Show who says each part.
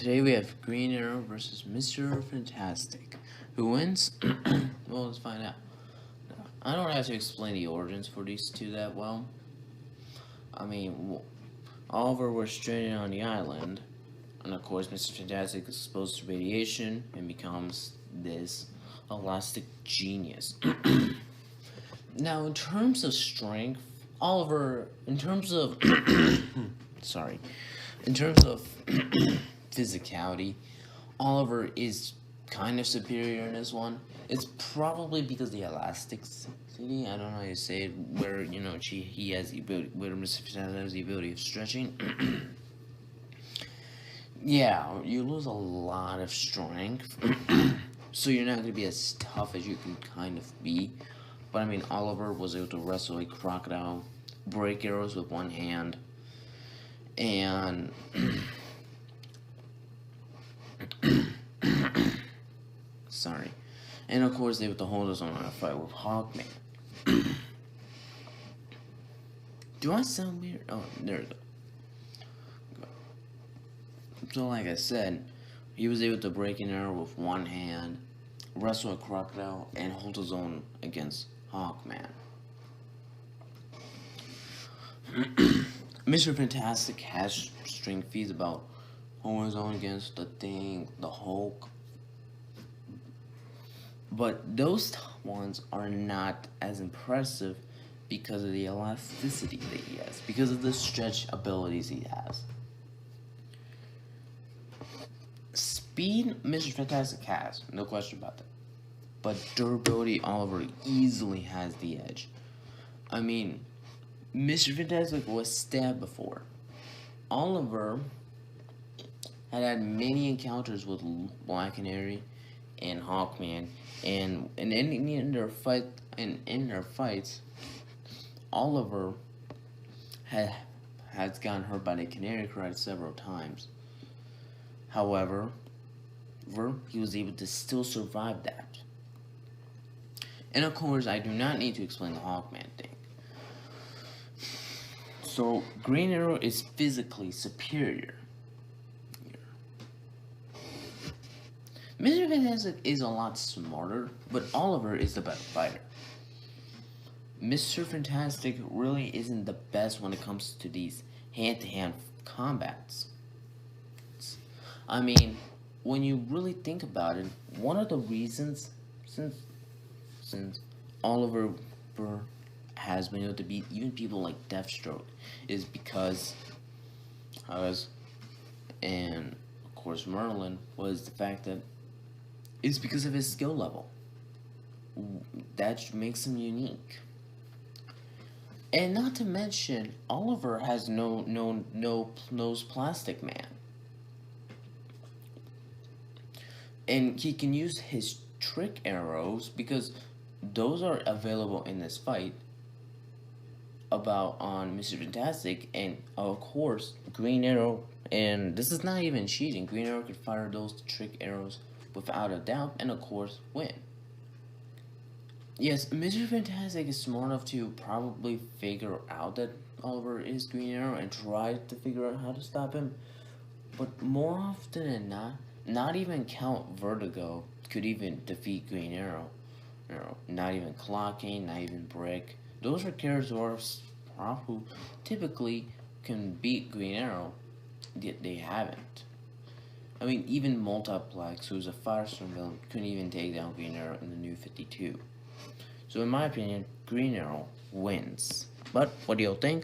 Speaker 1: Today we have Green Arrow versus Mr. Fantastic. Who wins? Well, let's find out. I don't have to explain the origins for these two that well. I mean, Oliver was stranded on the island, and of course Mr. Fantastic is exposed to radiation and becomes this elastic genius. Now, in terms of strength, Oliver, in terms of, in terms of physicality, Oliver is kind of superior in this one. It's probably because the elasticity, I don't know how you say it, where, he has the ability, where Mr. Fantastic has the ability of stretching. Yeah, you lose a lot of strength, so you're not going to be as tough as you can kind of be. But I mean, Oliver was able to wrestle a crocodile, break arrows with one hand, and and of course they were to hold us on a fight with Hawkman. Do I sound weird? Oh, there we go. So like I said, he was able to break an arrow with one hand, wrestle a crocodile, and hold his own against Hawkman. Mr. Fantastic has strength feats about holding his own against the Thing, the Hulk. But those ones are not as impressive because of the elasticity that he has, because of the stretch abilities he has. Speed, Mr. Fantastic has, no question about that. But durability, Oliver easily has the edge. I mean, Mr. Fantastic was stabbed before. Oliver had many encounters with Black Canary and Hawkman, and in their fights, Oliver has gotten hurt by the Canary Cry several times. However, he was able to still survive that. And of course, I do not need to explain the Hawkman thing. So, Green Arrow is physically superior. Mr. Fantastic is a lot smarter, but Oliver is the better fighter. Mr. Fantastic really isn't the best when it comes to these hand-to-hand combats. I mean, when you really think about it, one of the reasons, since Oliver has been able to beat even people like Deathstroke, is because and of course Merlin, was the fact that it's because of his skill level. That makes him unique. And not to mention, Oliver has knows Plastic Man. And he can use his trick arrows because those are available in this fight on Mr. Fantastic, and of course Green Arrow, and this is not even cheating, Green Arrow could fire those trick arrows without a doubt and of course win. Yes, Mr. Fantastic is smart enough to probably figure out that Oliver is Green Arrow and try to figure out how to stop him, but more often than not even Count Vertigo could even defeat Green Arrow. Not even Clockane, not even Brick. Those are characters who typically can beat Green Arrow, yet they haven't. I mean, even Multiplex, who's a Firestorm villain, couldn't even take down Green Arrow in the New 52. So in my opinion, Green Arrow wins. But what do you think?